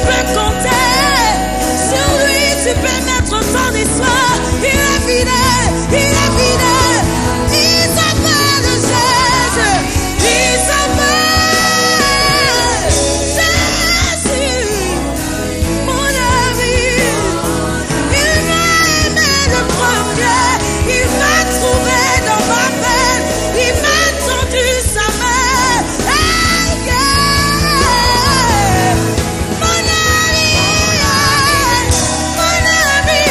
peux compter. Sur lui, tu peux mettre ton histoire. Il est fidèle, il est fidèle. Il s'appelle Jésus. Il s'appelle Jésus. Mon ami, il m'a aimé le premier. Il m'a trouvé dans ma peine. Il m'a tendu sa main. Hey, yeah. Mon ami, mon ami,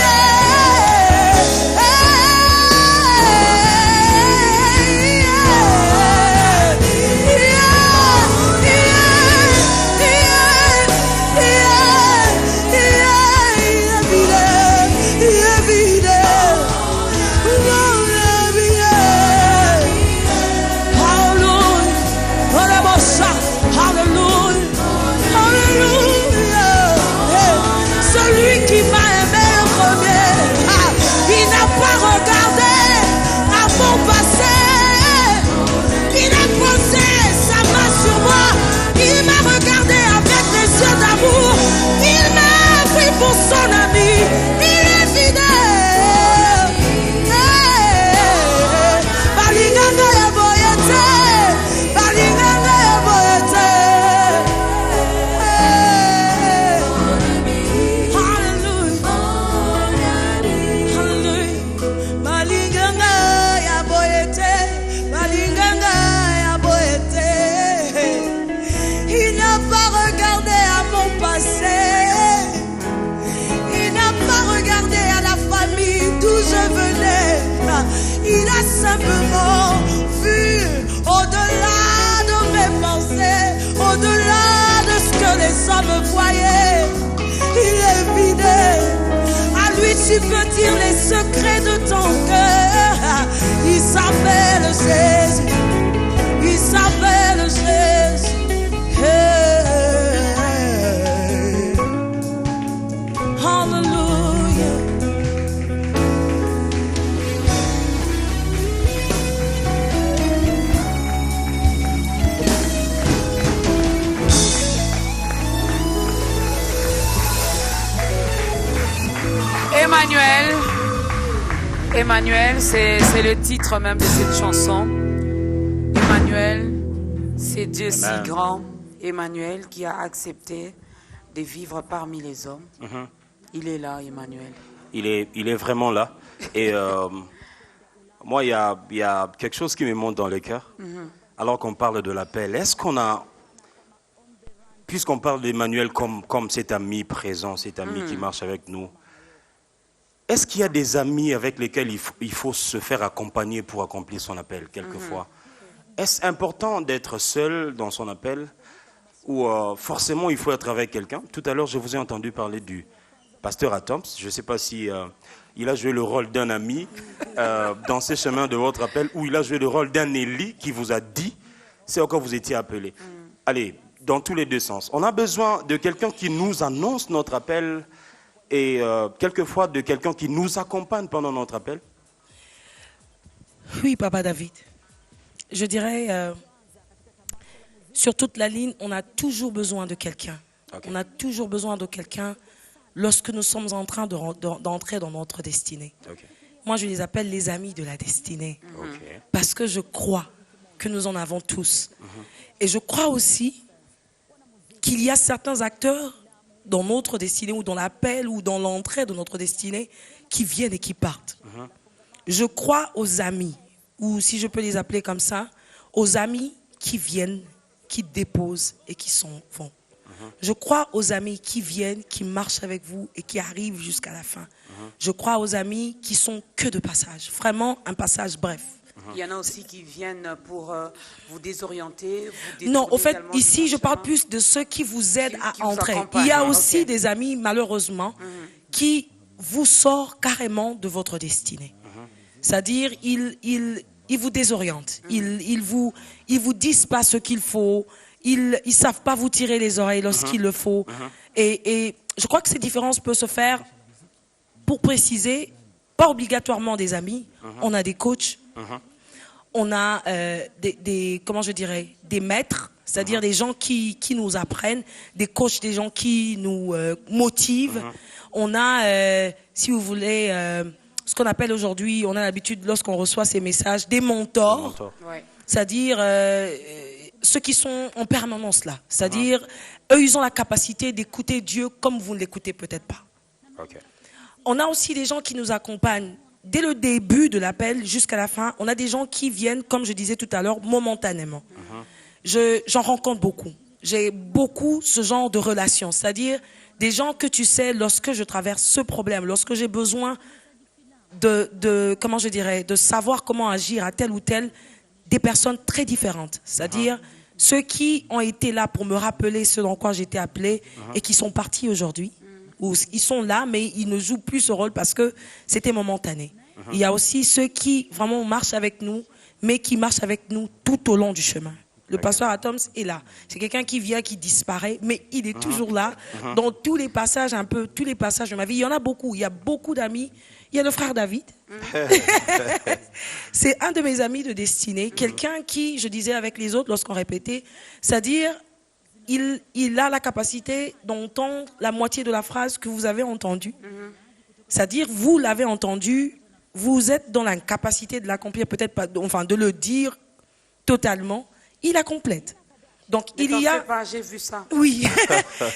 celui qui m'a aimé le premier, il n'a pas regardé à mon passé, il a posé sa main sur moi, il m'a regardé avec des yeux d'amour, il m'a pris pour son ami, il est fidèle. Balinganga ya boyete, balinganga ya boyete. Il n'a pas regardé à mon passé. Il n'a pas regardé à la famille d'où je venais. Il a simplement vu au-delà de mes pensées, au-delà de ce que les hommes voyaient. Il est fidèle. À lui tu peux dire les secrets de ton cœur. Il s'appelle Jésus. Il s'appelle Jésus. Hey. Hallelujah. Emmanuel, c'est le titre même de cette chanson. Emmanuel, c'est Dieu si grand. Emmanuel qui a accepté de vivre parmi les hommes. Il est là, Emmanuel. Il est vraiment là. Et moi, il y a quelque chose qui me monte dans le cœur. Alors qu'on parle de l'appel, est-ce qu'on a... Puisqu'on parle d'Emmanuel comme cet ami présent, cet ami qui marche avec nous, est-ce qu'il y a des amis avec lesquels il faut se faire accompagner pour accomplir son appel, quelquefois? Est-ce important d'être seul dans son appel ou forcément il faut être avec quelqu'un? Tout à l'heure, je vous ai entendu parler du pasteur Atoms. Je ne sais pas si il a joué le rôle d'un ami dans ces chemins de votre appel, ou il a joué le rôle d'un Élie qui vous a dit, c'est encore vous étiez appelé. Allez, dans tous les deux sens. On a besoin de quelqu'un qui nous annonce notre appel et quelquefois de quelqu'un qui nous accompagne pendant notre appel. Oui, Papa David. Je dirais, sur toute la ligne, on a toujours besoin de quelqu'un. Okay. On a toujours besoin de quelqu'un lorsque nous sommes en train d'entrer dans notre destinée. Okay. Moi, je les appelle les amis de la destinée. Okay. Parce que je crois que nous en avons tous. Et je crois aussi qu'il y a certains acteurs dans notre destinée, ou dans l'appel, ou dans l'entrée de notre destinée, qui viennent et qui partent. Je crois aux amis, ou si je peux les appeler comme ça, aux amis qui viennent, qui déposent et qui s'en vont. Je crois aux amis qui viennent, qui marchent avec vous et qui arrivent jusqu'à la fin. Je crois aux amis qui sont que de passage, vraiment un passage bref. Il y en a aussi qui viennent pour vous désorienter. Non, au fait, ici, je parle plus de ceux qui vous aident à entrer. Il y a aussi des amis, malheureusement, qui vous sortent carrément de votre destinée. C'est-à-dire, ils vous désorientent. Ils vous disent pas ce qu'il faut. Ils savent pas vous tirer les oreilles lorsqu'il le faut. Et je crois que ces différences peuvent se faire, pour préciser, pas obligatoirement des amis. On a des coachs. On a comment je dirais, des maîtres c'est-à-dire des gens qui nous apprennent, des coachs, des gens qui nous motivent. On a, si vous voulez, ce qu'on appelle aujourd'hui, on a l'habitude, lorsqu'on reçoit ces messages, des mentors, c'est-à-dire ceux qui sont en permanence là. C'est-à-dire, eux, ils ont la capacité d'écouter Dieu comme vous ne l'écoutez peut-être pas. On a aussi des gens qui nous accompagnent dès le début de l'appel jusqu'à la fin. On a des gens qui viennent, comme je disais tout à l'heure, momentanément. J'en rencontre beaucoup. J'ai beaucoup ce genre de relations, c'est-à-dire des gens que tu sais, lorsque je traverse ce problème, lorsque j'ai besoin comment je dirais, de savoir comment agir à tel ou tel, des personnes très différentes. C'est-à-dire ceux qui ont été là pour me rappeler ce dans quoi j'étais appelé et qui sont partis aujourd'hui. Ou ils sont là, mais ils ne jouent plus ce rôle parce que c'était momentané. Il y a aussi ceux qui vraiment marchent avec nous, mais qui marchent avec nous tout au long du chemin. Le pasteur Atoms est là. C'est quelqu'un qui vient, qui disparaît, mais il est toujours là dans tous les passages, un peu tous les passages de ma vie. Il y en a beaucoup. Il y a beaucoup d'amis. Il y a le frère David. C'est un de mes amis de destinée. Quelqu'un qui, je disais avec les autres lorsqu'on répétait, c'est-à-dire, il a la capacité d'entendre la moitié de la phrase que vous avez entendue. C'est-à-dire, vous l'avez entendu, vous êtes dans l'incapacité de l'accomplir, peut-être pas, enfin, de le dire totalement. Il la complète. Donc, il y a... Pas, j'ai vu ça. Oui.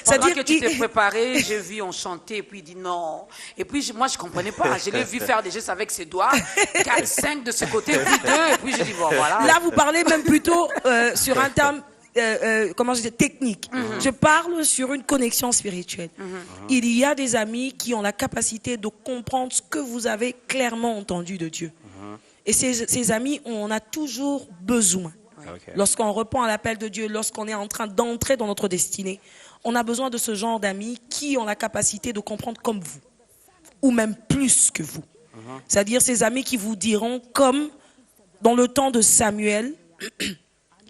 C'est-à-dire que tu t'es préparé, j'ai vu, on chantait, et puis il dit non. Et puis, moi, je ne comprenais pas. Je l'ai vu faire des gestes avec ses doigts, 4, 5 de ce côté, puis 2, et puis je dis bon, voilà. Là, vous parlez même plutôt sur un terme, comment je dis, technique. Je parle sur une connexion spirituelle. Il y a des amis qui ont la capacité de comprendre ce que vous avez clairement entendu de Dieu. Et ces amis, on en a toujours besoin. Lorsqu'on répond à l'appel de Dieu, lorsqu'on est en train d'entrer dans notre destinée, on a besoin de ce genre d'amis qui ont la capacité de comprendre comme vous, ou même plus que vous. C'est-à-dire ces amis qui vous diront, comme dans le temps de Samuel,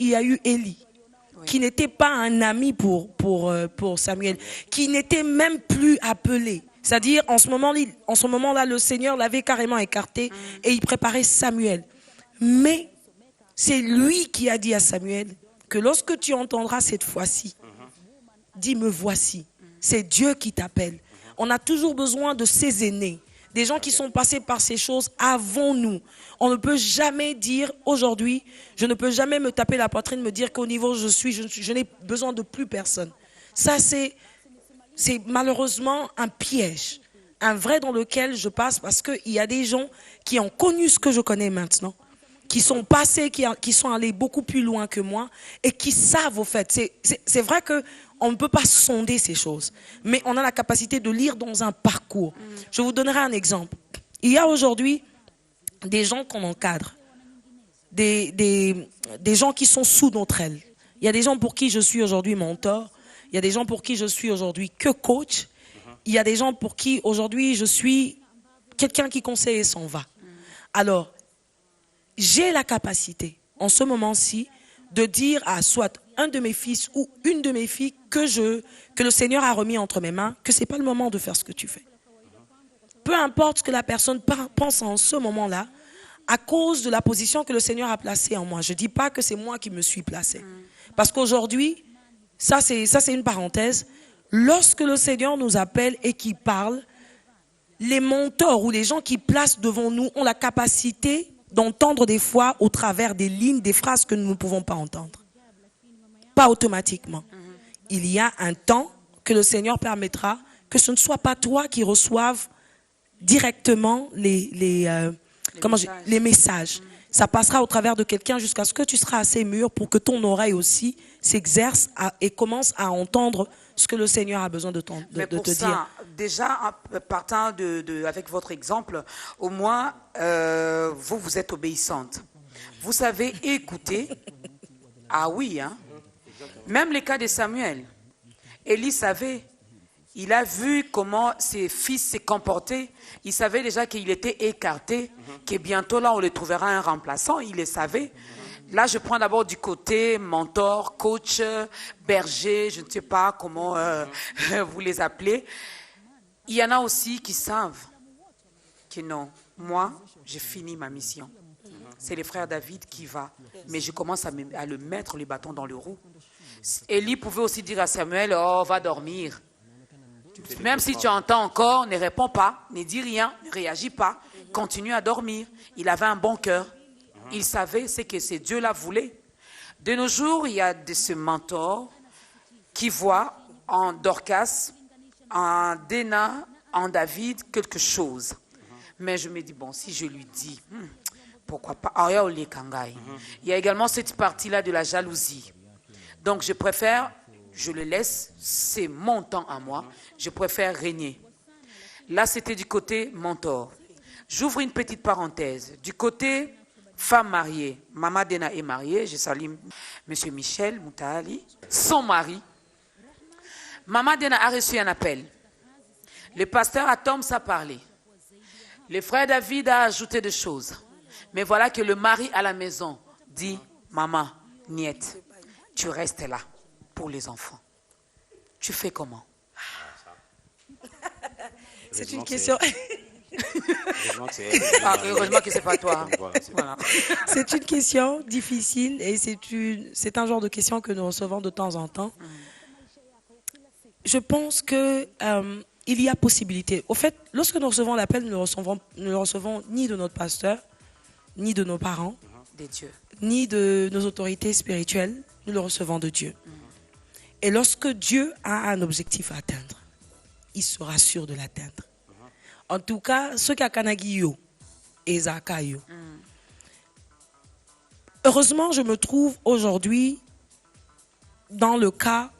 il y a eu Élie, qui n'était pas un ami pour Samuel, qui n'était même plus appelé. C'est-à-dire, en ce moment-là, le Seigneur l'avait carrément écarté et il préparait Samuel. Mais c'est lui qui a dit à Samuel que lorsque tu entendras cette fois-ci, dis me voici. C'est Dieu qui t'appelle. On a toujours besoin de ces aînés, des gens qui sont passés par ces choses avant nous. On ne peut jamais dire aujourd'hui, je ne peux jamais me taper la poitrine, me dire qu'au niveau où je n'ai besoin de plus personne. Ça, c'est malheureusement un piège, un vrai dans lequel je passe parce qu'il y a des gens qui ont connu ce que je connais maintenant, qui sont passés, qui sont allés beaucoup plus loin que moi et qui savent au fait. C'est vrai qu'on ne peut pas sonder ces choses, mais on a la capacité de lire dans un parcours. Je vous donnerai un exemple. Il y a aujourd'hui des gens qu'on encadre, des gens qui sont sous notre aile. Il y a des gens pour qui je suis aujourd'hui mentor, il y a des gens pour qui je suis aujourd'hui que coach, il y a des gens pour qui aujourd'hui je suis quelqu'un qui conseille et s'en va. Alors, j'ai la capacité, en ce moment-ci, de dire à soit un de mes fils ou une de mes filles que le Seigneur a remis entre mes mains, que ce n'est pas le moment de faire ce que tu fais. Peu importe ce que la personne pense en ce moment-là, à cause de la position que le Seigneur a placée en moi. Je ne dis pas que c'est moi qui me suis placée. Parce qu'aujourd'hui, ça c'est une parenthèse, lorsque le Seigneur nous appelle et qu'il parle, les mentors ou les gens qui placent devant nous ont la capacité d'entendre des fois au travers des lignes, des phrases que nous ne pouvons pas entendre. Pas automatiquement. Il y a un temps que le Seigneur permettra que ce ne soit pas toi qui reçoives directement les messages. Ça passera au travers de quelqu'un jusqu'à ce que tu seras assez mûr pour que ton oreille aussi s'exerce et commence à entendre ce que le Seigneur a besoin de te dire. Déjà, partant avec votre exemple, au moins, vous êtes obéissante. Vous savez écouter. Ah oui, hein. Même les cas de Samuel. Élie savait. Il a vu comment ses fils s'est comporté. Il savait déjà qu'il était écarté, que bientôt là on le trouvera un remplaçant. Il le savait. Là, je prends d'abord du côté mentor, coach, berger, je ne sais pas comment vous les appelez. Il y en a aussi qui savent que non, moi, j'ai fini ma mission. C'est le frère David qui va. Mais je commence à le mettre les bâtons dans les roues. Élie pouvait aussi dire à Samuel, oh, va dormir. Même si tu entends encore, ne réponds pas, ne dis rien, ne réagis pas, continue à dormir. Il avait un bon cœur. Il savait ce que ce Dieu-là voulait. De nos jours, il y a de ce mentor qui voit en Dorcas, en Déna, en David, quelque chose. Mais je me dis, bon, si je lui dis, pourquoi pas, il y a également cette partie-là de la jalousie. Donc je préfère, je le laisse, c'est mon temps à moi, je préfère régner. Là, c'était du côté mentor. J'ouvre une petite parenthèse. Du côté femme mariée, Mama Dena est mariée, je salue M. Michel Moutali, son mari. Mama Dena a reçu un appel. Le pasteur Atoms a parlé. Le frère David a ajouté des choses. Mais voilà que le mari à la maison dit, maman, niette, tu restes là pour les enfants. Tu fais comment? C'est une question. Heureusement que ce n'est pas toi. Voilà. C'est une question difficile et c'est un genre de question que nous recevons de temps en temps. Je pense que il y a possibilité. Au fait, lorsque nous recevons l'appel, nous ne le recevons ni de notre pasteur, ni de nos parents, ni de nos autorités spirituelles. Nous le recevons de Dieu. Et lorsque Dieu a un objectif à atteindre, il sera sûr de l'atteindre. En tout cas, ceux qui ont Kanagio et Zakayo. Heureusement, je me trouve aujourd'hui dans le cas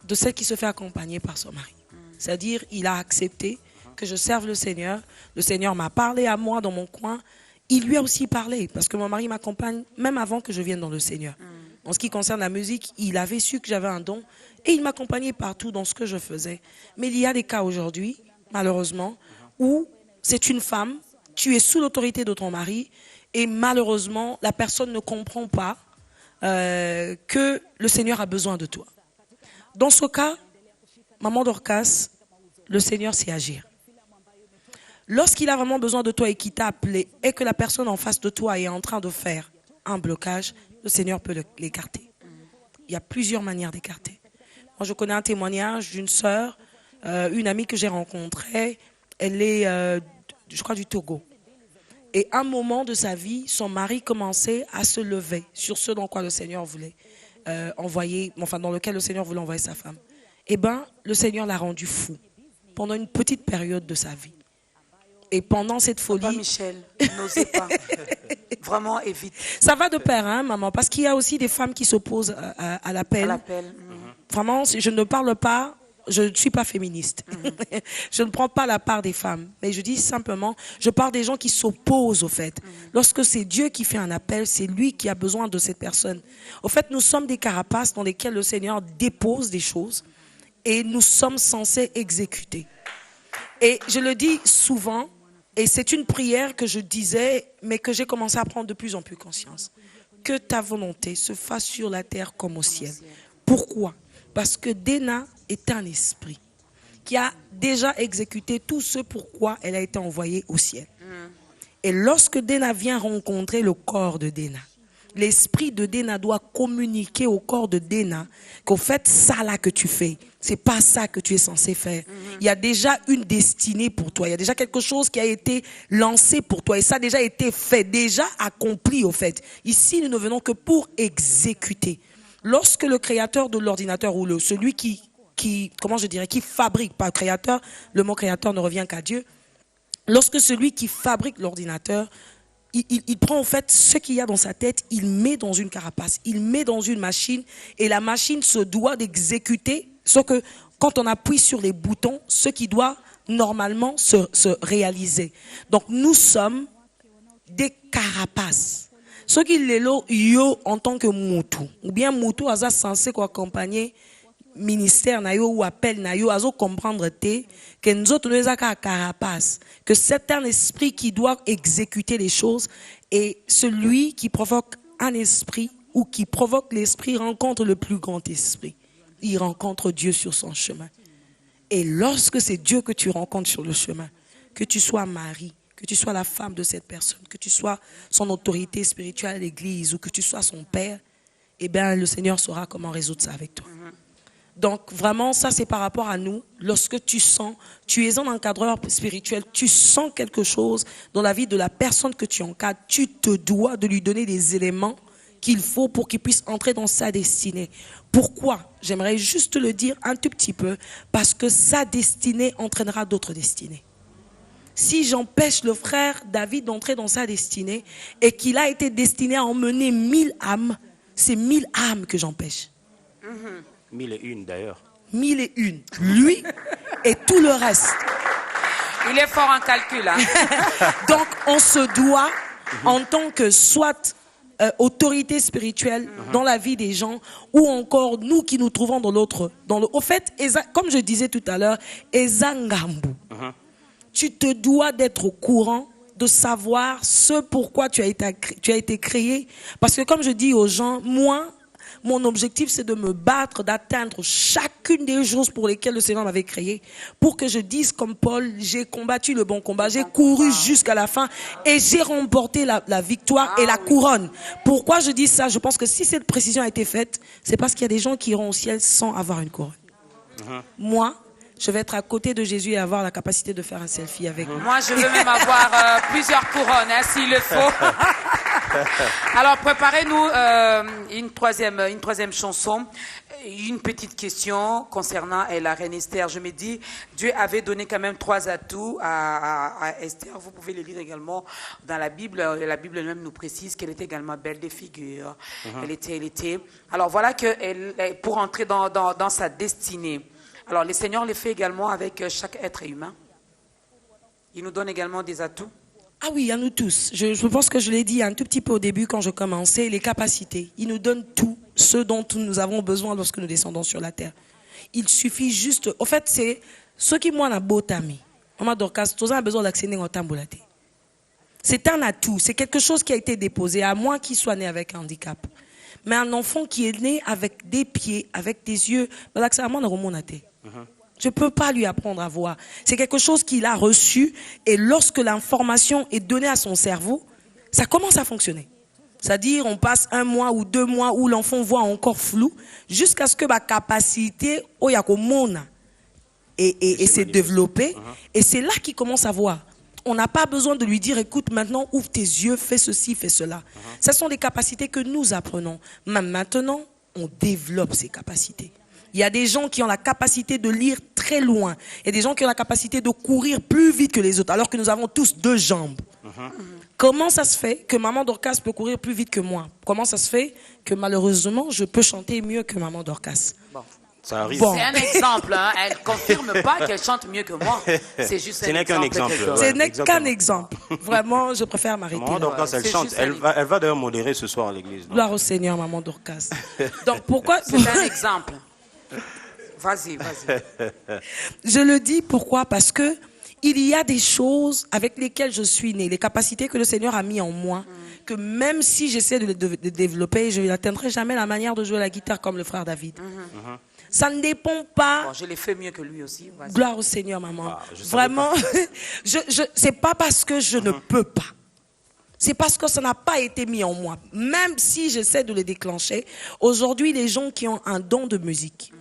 de celle qui se fait accompagner par son mari. C'est-à-dire, il a accepté que je serve le Seigneur. Le Seigneur m'a parlé à moi dans mon coin. Il lui a aussi parlé, parce que mon mari m'accompagne même avant que je vienne dans le Seigneur. En ce qui concerne la musique, il avait su que j'avais un don et il m'accompagnait partout dans ce que je faisais. Mais il y a des cas aujourd'hui, malheureusement, où c'est une femme, tu es sous l'autorité de ton mari et malheureusement, la personne ne comprend pas que le Seigneur a besoin de toi. Dans ce cas, maman Dorcas, le Seigneur sait agir. Lorsqu'il a vraiment besoin de toi et qu'il t'a appelé et que la personne en face de toi est en train de faire un blocage, le Seigneur peut l'écarter. Il y a plusieurs manières d'écarter. Moi, je connais un témoignage d'une sœur, une amie que j'ai rencontrée. Elle est, je crois, du Togo. Et à un moment de sa vie, son mari commençait à se lever sur ce dans quoi le Seigneur voulait envoyer, enfin dans lequel le Seigneur voulait envoyer sa femme. Eh bien, le Seigneur l'a rendu fou pendant une petite période de sa vie. Et pendant cette folie... Papa Michel, n'osez pas. Vraiment, évite. Ça va de pair, hein, maman, parce qu'il y a aussi des femmes qui s'opposent à l'appel. Vraiment, je ne parle pas, je ne suis pas féministe. Je ne prends pas la part des femmes. Mais je dis simplement, je parle des gens qui s'opposent au fait. Lorsque c'est Dieu qui fait un appel, c'est lui qui a besoin de cette personne. Au fait, nous sommes des carapaces dans lesquelles le Seigneur dépose des choses et nous sommes censés exécuter. Et je le dis souvent, et c'est une prière que je disais, mais que j'ai commencé à prendre de plus en plus conscience. Que ta volonté se fasse sur la terre comme au ciel. Pourquoi? Parce que Dena est un esprit qui a déjà exécuté tout ce pourquoi elle a été envoyée au ciel. Et lorsque Dena vient rencontrer le corps de Dena, l'esprit de Dena doit communiquer au corps de Dena qu'au fait, ça là que tu fais, c'est pas ça que tu es censé faire. Il y a déjà une destinée pour toi. Il y a déjà quelque chose qui a été lancé pour toi. Et ça a déjà été fait, déjà accompli au fait. Ici, nous ne venons que pour exécuter. Lorsque le créateur de l'ordinateur ou celui qui fabrique, pas créateur, le mot créateur ne revient qu'à Dieu. Lorsque celui qui fabrique l'ordinateur, il prend en fait ce qu'il y a dans sa tête, il met dans une carapace, il met dans une machine et la machine se doit d'exécuter. Sauf que quand on appuie sur les boutons, ce qui doit normalement se réaliser. Donc nous sommes des carapaces. Ce qui est là, yo en tant que moutou, ou bien moutou a censé accompagner ministère na yo ou appel na yo azo comprendre que nous autres nous avons carapace, que c'est un esprit qui doit exécuter les choses et celui qui provoque un esprit ou qui provoque l'esprit rencontre le plus grand esprit. Il rencontre Dieu sur son chemin. Et lorsque c'est Dieu que tu rencontres sur le chemin, que tu sois mari, que tu sois la femme de cette personne, que tu sois son autorité spirituelle à l'église ou que tu sois son père, eh bien, le Seigneur saura comment résoudre ça avec toi. Donc, vraiment, ça, c'est par rapport à nous. Lorsque tu sens, tu es un encadreur spirituel, tu sens quelque chose dans la vie de la personne que tu encadres, tu te dois de lui donner des éléments qu'il faut pour qu'il puisse entrer dans sa destinée. Pourquoi? J'aimerais juste le dire un tout petit peu, parce que sa destinée entraînera d'autres destinées. Si j'empêche le frère David d'entrer dans sa destinée et qu'il a été destiné à emmener 1000 âmes, c'est 1000 âmes que j'empêche. 1001 d'ailleurs. 1001. Lui et tout le reste. Il est fort en calcul. Hein? Donc, on se doit, en tant que soit autorité spirituelle dans la vie des gens, ou encore nous qui nous trouvons dans l'autre. Au fait, comme je disais tout à l'heure, Ezangambu, tu te dois d'être au courant, de savoir ce pourquoi tu as été créé. Parce que comme je dis aux gens, moi, mon objectif, c'est de me battre, d'atteindre chacune des choses pour lesquelles le Seigneur m'avait créé. Pour que je dise comme Paul, j'ai combattu le bon combat, j'ai couru jusqu'à la fin et j'ai remporté la victoire et la couronne. Pourquoi je dis ça? Je pense que si cette précision a été faite, c'est parce qu'il y a des gens qui iront au ciel sans avoir une couronne. Moi, je vais être à côté de Jésus et avoir la capacité de faire un selfie avec lui. Moi, je veux même avoir plusieurs couronnes, hein, s'il le faut. Alors, préparez-nous une troisième chanson. Une petite question concernant la reine Esther. Je me dis, Dieu avait donné quand même 3 atouts à Esther. Vous pouvez les lire également dans la Bible. La Bible elle-même nous précise qu'elle était également belle de figure. Elle était. Alors, voilà que pour entrer dans sa destinée. Alors, le Seigneur le fait également avec chaque être humain. Il nous donne également des atouts. Ah oui, à nous tous. Je pense que je l'ai dit un tout petit peu au début quand je commençais, les capacités. Il nous donne tout ce dont nous avons besoin lorsque nous descendons sur la terre. Il suffit juste... En fait, c'est ce qui moi n'a beau tami. Maman Dorcas, tous a besoin d'accéder en tamboulate. C'est un atout, c'est quelque chose qui a été déposé à moi qui soit né avec un handicap. Mais un enfant qui est né avec des pieds, avec des yeux, je ne peux pas lui apprendre à voir. C'est quelque chose qu'il a reçu et lorsque l'information est donnée à son cerveau, ça commence à fonctionner. C'est-à-dire, on passe 1 mois ou 2 mois où l'enfant voit encore flou jusqu'à ce que ma capacité et s'est développée. Et c'est là qu'il commence à voir. On n'a pas besoin de lui dire, écoute, maintenant, ouvre tes yeux, fais ceci, fais cela. Ce sont des capacités que nous apprenons. Même maintenant, on développe ces capacités. Il y a des gens qui ont la capacité de lire très loin. Il y a des gens qui ont la capacité de courir plus vite que les autres, alors que nous avons tous 2 jambes. Comment ça se fait que Maman Dorcas peut courir plus vite que moi? Comment ça se fait que malheureusement, je peux chanter mieux que Maman Dorcas? Ça arrive. Bon. C'est un exemple. Hein. Elle ne confirme pas qu'elle chante mieux que moi. C'est juste un exemple. Ce n'est qu'un exemple. Vraiment, je préfère m'arrêter. Maman Dorcas, elle chante. Elle va d'ailleurs modérer ce soir à l'église. Gloire au Seigneur, Maman Dorcas. Donc pourquoi... C'est un exemple. Vas-y. Je le dis pourquoi? Parce que il y a des choses avec lesquelles je suis née, les capacités que le Seigneur a mis en moi, que même si j'essaie de développer, je n'atteindrai jamais la manière de jouer la guitare comme le frère David. Ça ne dépend pas... Bon, je l'ai fait mieux que lui aussi. Gloire au Seigneur, maman. Vraiment, c'est pas parce que je ne peux pas. C'est parce que ça n'a pas été mis en moi. Même si j'essaie de le déclencher, aujourd'hui, les gens qui ont un don de musique,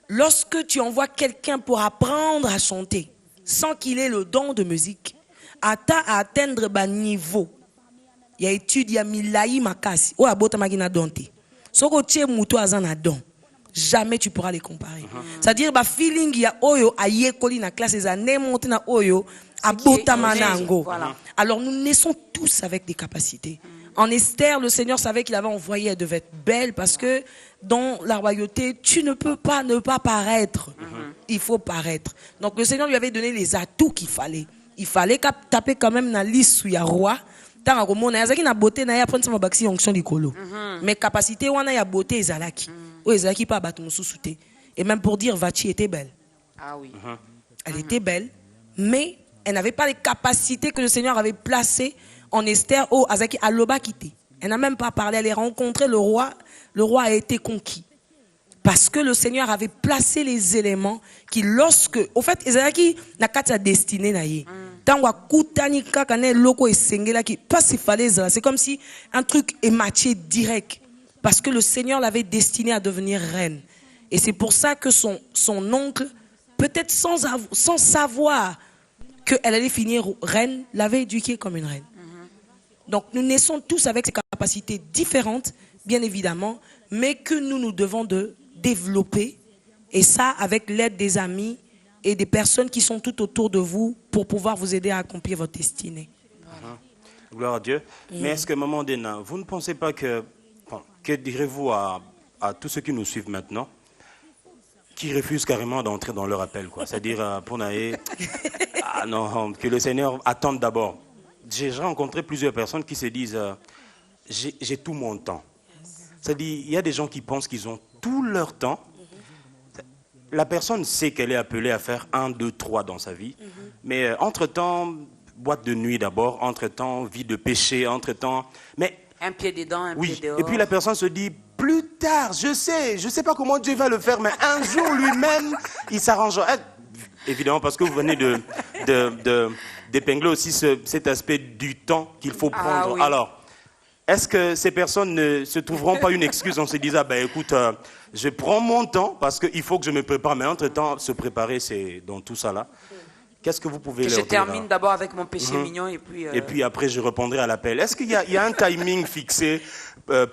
lorsque tu envoies quelqu'un pour apprendre à chanter, sans qu'il ait le don de musique, à atteindre un niveau, il y a étude, il y a milaï makasi, ou abota magina donte. Soko tche muto azana don. Jamais tu pourras les comparer. C'est-à-dire, feeling, il y a oyo, aye koli na classe, les années montent na oyo, abota manango. Alors, nous naissons tous avec des capacités. En Esther, le Seigneur savait qu'il avait envoyé, elle devait être belle parce que dans la royauté, tu ne peux pas ne pas paraître. Il faut paraître. Donc, le Seigneur lui avait donné les atouts qu'il fallait. Il fallait taper quand même dans la liste où il y a roi. Mais capacité, on a la beauté, ezalaki. Ou ezalaki pas battre mon sous-souté. Et même pour dire, Vachi était belle. Ah oui. Elle était belle, mais elle n'avait pas les capacités que le Seigneur avait placées en Esther au Azaki Aloba quitté. Elle n'a même pas parlé, elle a rencontré le roi. Le roi a été conquis. Parce que le Seigneur avait placé les éléments qui, lorsque... Au fait, Ezalaki n'a qu'à sa destinée. C'est comme si un truc est matché direct. Parce que le Seigneur l'avait destinée à devenir reine. Et c'est pour ça que son oncle, peut-être sans savoir qu'elle allait finir reine, l'avait éduquée comme une reine. Donc nous naissons tous avec ces capacités différentes, bien évidemment, mais que nous devons de développer. Et ça avec l'aide des amis et des personnes qui sont tout autour de vous pour pouvoir vous aider à accomplir votre destinée. Gloire à Dieu. Mais est-ce que, Maman Dena, vous ne pensez pas que... que direz-vous à tous ceux qui nous suivent maintenant, qui refusent carrément d'entrer dans leur appel, quoi. C'est-à-dire, pour Naé, ah non, que le Seigneur attende d'abord. J'ai rencontré plusieurs personnes qui se disent, j'ai tout mon temps. C'est-à-dire, il y a des gens qui pensent qu'ils ont tout leur temps. La personne sait qu'elle est appelée à faire 1, 2, 3 dans sa vie. Mais entre-temps, boîte de nuit d'abord, entre-temps, vie de péché, entre-temps... Mais un pied dedans, un pied dehors. Et puis la personne se dit, plus tard, je sais pas comment Dieu va le faire, mais un jour lui-même, il s'arrangera. Évidemment, parce que vous venez d'épingler aussi cet aspect du temps qu'il faut prendre. Oui. Alors, est-ce que ces personnes ne se trouveront pas une excuse en se disant, écoute, je prends mon temps parce qu'il faut que je me prépare, mais entre-temps, se préparer, c'est dans tout ça là. Qu'est-ce que vous pouvez leur dire? Je termine d'abord avec mon péché mignon et puis... Et puis après, je répondrai à l'appel. Est-ce qu'il y a un timing fixé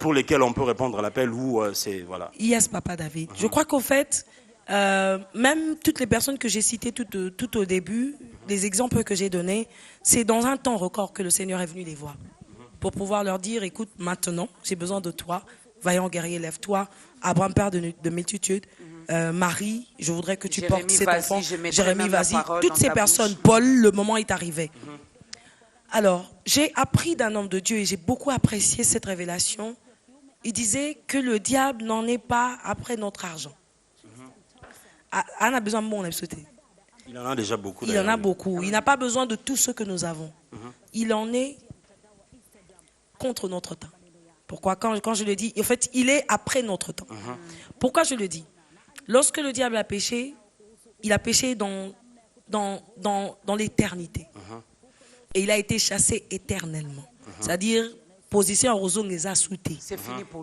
pour lequel on peut répondre à l'appel ou c'est... Voilà. Yes, Papa David. Je crois qu'au fait, même toutes les personnes que j'ai citées tout au début, les exemples que j'ai donnés, c'est dans un temps record que le Seigneur est venu les voir. Pour pouvoir leur dire, écoute, maintenant, j'ai besoin de toi. Vaillant guerrier, lève-toi. Abraham, père de multitude. Marie, je voudrais que tu portes cet enfant. Jérémie, vas-y. Toutes ces personnes, Paul, le moment est arrivé. Alors, j'ai appris d'un homme de Dieu et j'ai beaucoup apprécié cette révélation. Il disait que le diable n'en est pas après notre argent. On a besoin de mon absoluté. Il en a déjà beaucoup. Il en a beaucoup. Il n'a pas besoin de tout ce que nous avons. Il en est contre notre temps. Pourquoi? Quand je le dis, en fait, il est après notre temps. Pourquoi je le dis? Lorsque le diable a péché, il a péché dans l'éternité. Et il a été chassé éternellement. C'est-à-dire, position en zone les a soutés.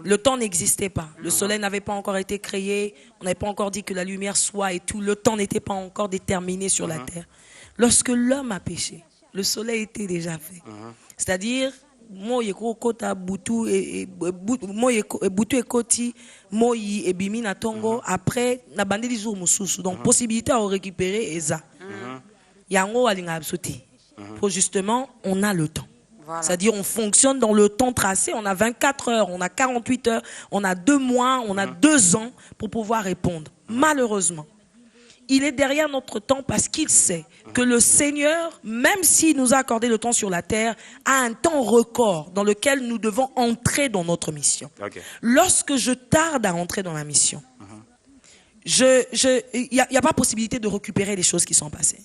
Le temps n'existait pas. Le soleil n'avait pas encore été créé. On n'avait pas encore dit que la lumière soit et tout. Le temps n'était pas encore déterminé sur la terre. Lorsque l'homme a péché, le soleil était déjà fait. C'est-à-dire, moi kota butu et koti moi et bimi na tongo après na bande di jour mususu donc possibilité à récupérer eza yango alinga absoti pour justement on a le temps. Voilà. C'est-à-dire on fonctionne dans le temps tracé, on a 24 heures, on a 48 heures, on a 2 mois, on a 2 ans pour pouvoir répondre. Malheureusement, il est derrière notre temps parce qu'il sait que le Seigneur, même s'il nous a accordé le temps sur la terre, a un temps record dans lequel nous devons entrer dans notre mission. Lorsque je tarde à entrer dans ma mission, il n'y a pas possibilité de récupérer les choses qui sont passées.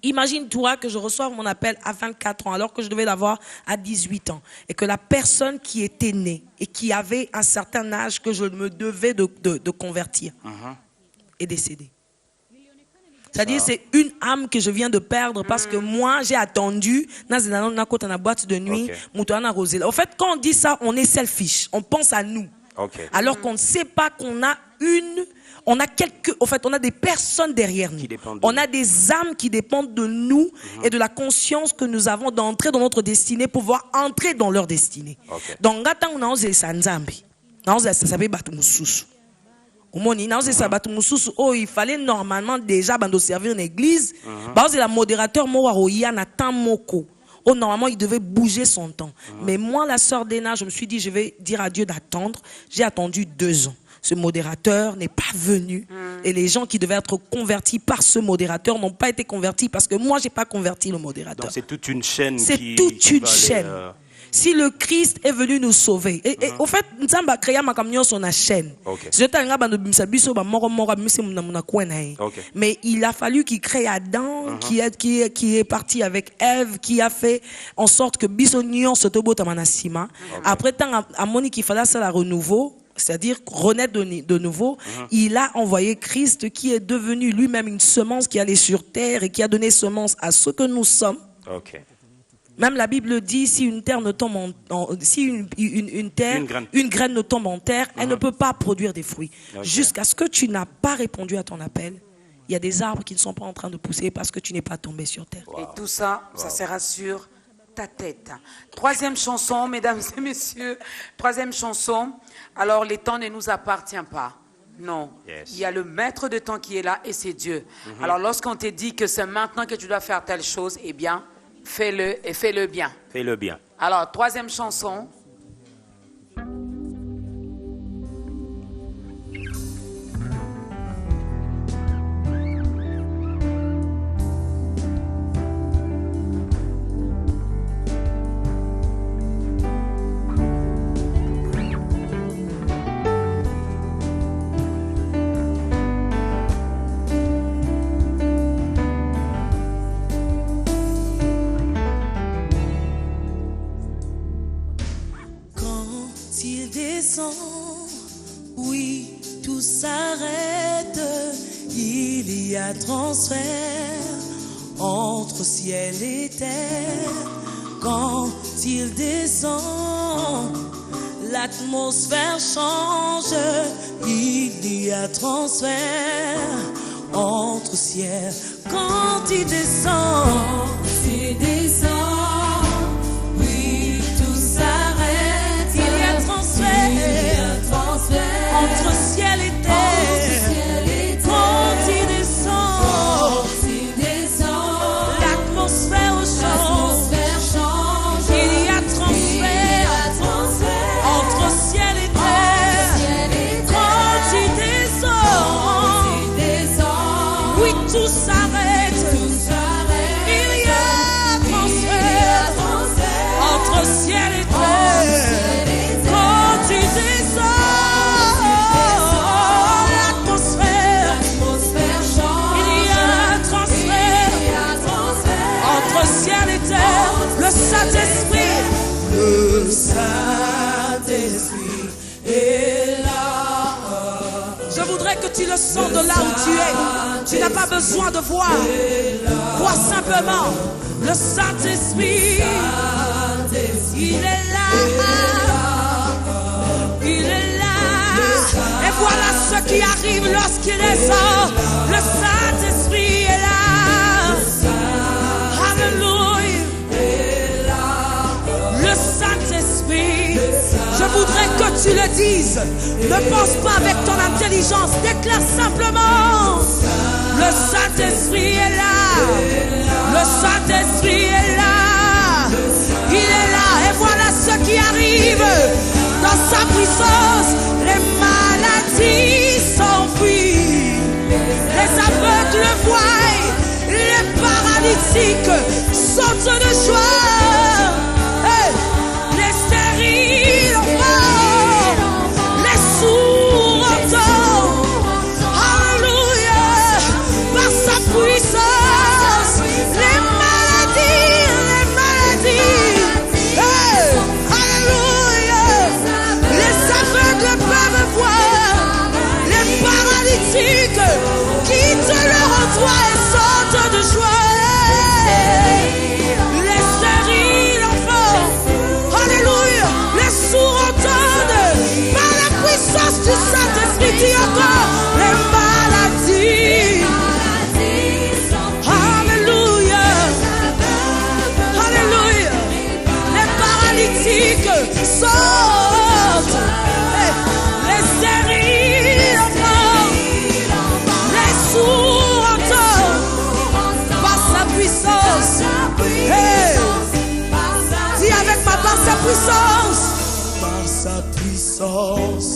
Imagine-toi que je reçoive mon appel à 24 ans alors que je devais l'avoir à 18 ans et que la personne qui était née et qui avait un certain âge que je me devais de convertir est décédée. C'est-à-dire c'est une âme que je viens de perdre parce que moi j'ai attendu dans la boîte de nuit. En fait, quand on dit ça, on est selfish, on pense à nous. Alors qu'on ne sait pas qu'on a on a des personnes derrière nous. On a des âmes qui dépendent de nous et de la conscience que nous avons d'entrer dans notre destinée pour pouvoir entrer dans leur destinée. Donc, il fallait normalement déjà servir une église. Le modérateur normalement, il devait bouger son temps. Mais moi, la sœur Dena, je me suis dit, je vais dire à Dieu d'attendre. J'ai attendu 2 ans. Ce modérateur n'est pas venu. Et les gens qui devaient être convertis par ce modérateur n'ont pas été convertis parce que moi, je n'ai pas converti le modérateur. Donc, c'est toute une chaîne. C'est toute une chaîne. Si le Christ est venu nous sauver, et au fait, nous avons créé ma camion sur la chaîne. Mais il a fallu qu'il crée Adam, qui est parti avec Ève, qui a fait en sorte que Bisognon se tobo tamanasima. Après tant à Monique, il fallait ça la renouveau. c'est-à-dire renaître de nouveau, il a envoyé Christ qui est devenu lui-même une semence qui allait sur terre et qui a donné semence à ce que nous sommes. Ok. Même la Bible dit, si une terre ne tombe si une graine ne tombe en terre, elle ne peut pas produire des fruits. Jusqu'à ce que tu n'as pas répondu à ton appel, il y a des arbres qui ne sont pas en train de pousser parce que tu n'es pas tombé sur terre. Et tout ça, ça sera sur ta tête. Troisième chanson, mesdames et messieurs. Troisième chanson. Alors, les temps ne nous appartient pas. Non. Yes. Il y a le maître de temps qui est là et c'est Dieu. Alors, lorsqu'on te dit que c'est maintenant que tu dois faire telle chose, eh bien, fais-le et fais-le bien. Fais-le bien. Alors, troisième chanson. Oui, tout s'arrête, il y a transfert entre ciel et terre. Quand il descend, l'atmosphère change, il y a transfert entre ciel. Quand il descend, oui, tout s'arrête, il y a transfert. Entre ciel et terre, quand il descend, l'atmosphère change, il y a transfert entre ciel et terre, quand il descend, oui tout s'arrête, il y a transfert entre ciel et terre, quand il descend. Le Saint-Esprit est là. Je voudrais que tu le sens de là où tu es. Tu n'as pas besoin de voir. Crois simplement. Le Saint-Esprit, il est là. Il est là. Et voilà ce qui arrive lorsqu'il descend. Le Saint-Esprit est là. Alléluia. Le Saint-Esprit, je voudrais que tu le dises. Ne pense pas avec ton intelligence, déclare simplement. Le Saint-Esprit est là. Le Saint-Esprit est là. Il est là et voilà ce qui arrive. Dans sa puissance, les maladies s'enfuient. Les aveugles voient, les paralytiques sautent de joie. Quitte leur endroit et sortent de joie. Les stériles enfants, alléluia, les sourds entendent par la puissance du Saint-Esprit. Dis encore, les maladies, alléluia, alléluia, les paralytiques sortent, les stériles enfants, par sa puissance. Hey. Dis avec moi, par sa puissance. Par sa puissance,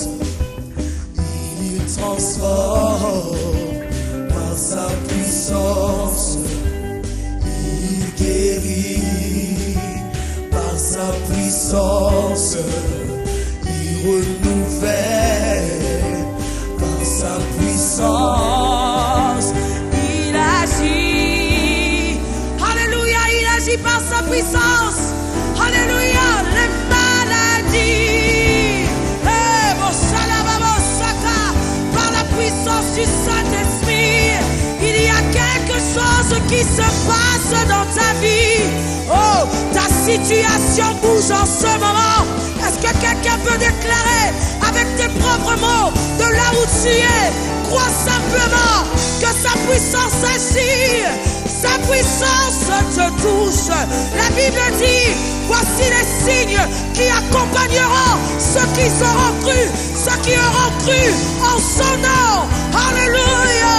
il transforme. Par sa puissance, il guérit. Par sa puissance, il renouvelle. Par sa puissance, il agit. Alléluia, il agit par sa puissance. Alléluia, les maladies. Hey, bon salam. passe dans ta vie. Oh, ta situation bouge en ce moment. Est-ce que quelqu'un peut déclarer avec tes propres mots de là où tu es? Crois simplement que sa puissance agit. Sa puissance te touche. La Bible dit, voici les signes qui accompagneront ceux qui auront cru en son nom. Alléluia.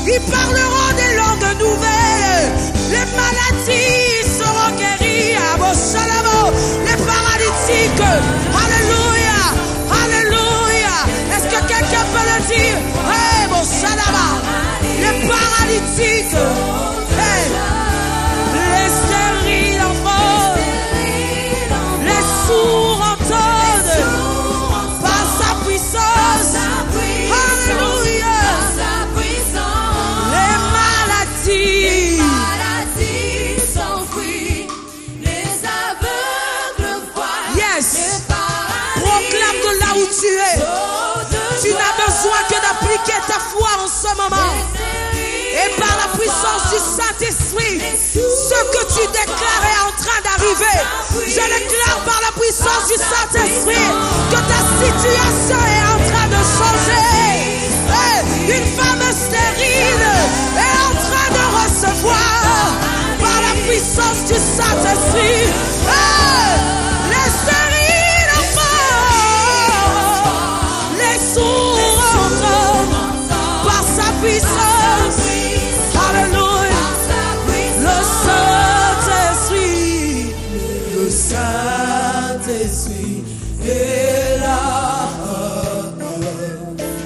Ils parleront des langues nouvelles. Les maladies seront guéries. Les paralytiques. Alléluia. Alléluia. Est-ce que quelqu'un peut le dire? Hey, mon salama. Les paralytiques. Hey. Les stériles entendent. Les sourds entendent. Par sa puissance. Alléluia. Les maladies s'enfuient. Les aveugles voient. Yes. Proclame de là où tu es. Tu n'as besoin que d'appliquer ta foi en ce moment. Et par la puissance du Saint-Esprit, ce que tu déclares est en train d'arriver. Je déclare par la puissance du Saint-Esprit que ta situation est en train de changer. Hey, une femme stérile est en train de recevoir par la puissance du Saint-Esprit. Hey, les stériles entendent, les sourds entendent par sa puissance. Alléluia. Le Saint-Esprit est là.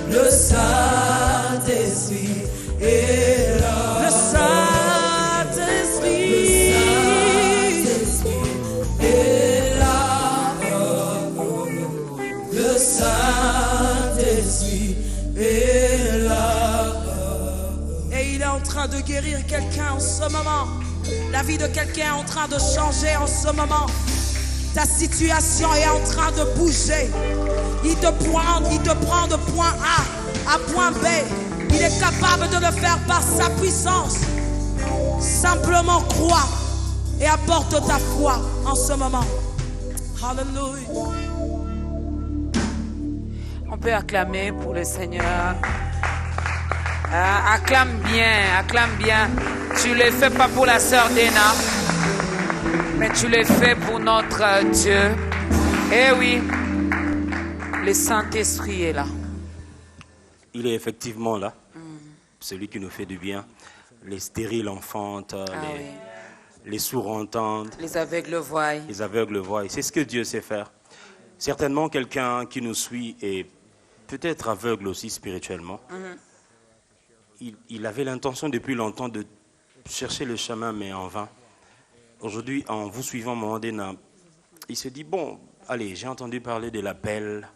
Le Saint-Esprit est là. Le Saint-Esprit est là. Le Saint-Esprit est là. Et il est en train de guérir quelqu'un en ce moment. La vie de quelqu'un est en train de changer en ce moment. Ta situation est en train de bouger. Il te prend de point A à point B. Il est capable de le faire par sa puissance. Simplement crois et apporte ta foi en ce moment. Alléluia. On peut acclamer pour le Seigneur. Acclame bien. Tu le fais pas pour la sœur Dena, mais tu le fais pour notre Dieu. Eh oui, le Saint-Esprit est là. Il est effectivement là, celui qui nous fait du bien. Les stériles enfantent, les sourds entendent, les aveugles voient. C'est ce que Dieu sait faire. Certainement quelqu'un qui nous suit est peut-être aveugle aussi spirituellement. Il avait l'intention depuis longtemps de chercher le chemin, mais en vain. Aujourd'hui, en vous suivant, Mandena, il se dit, bon, allez, j'ai entendu parler de l'appel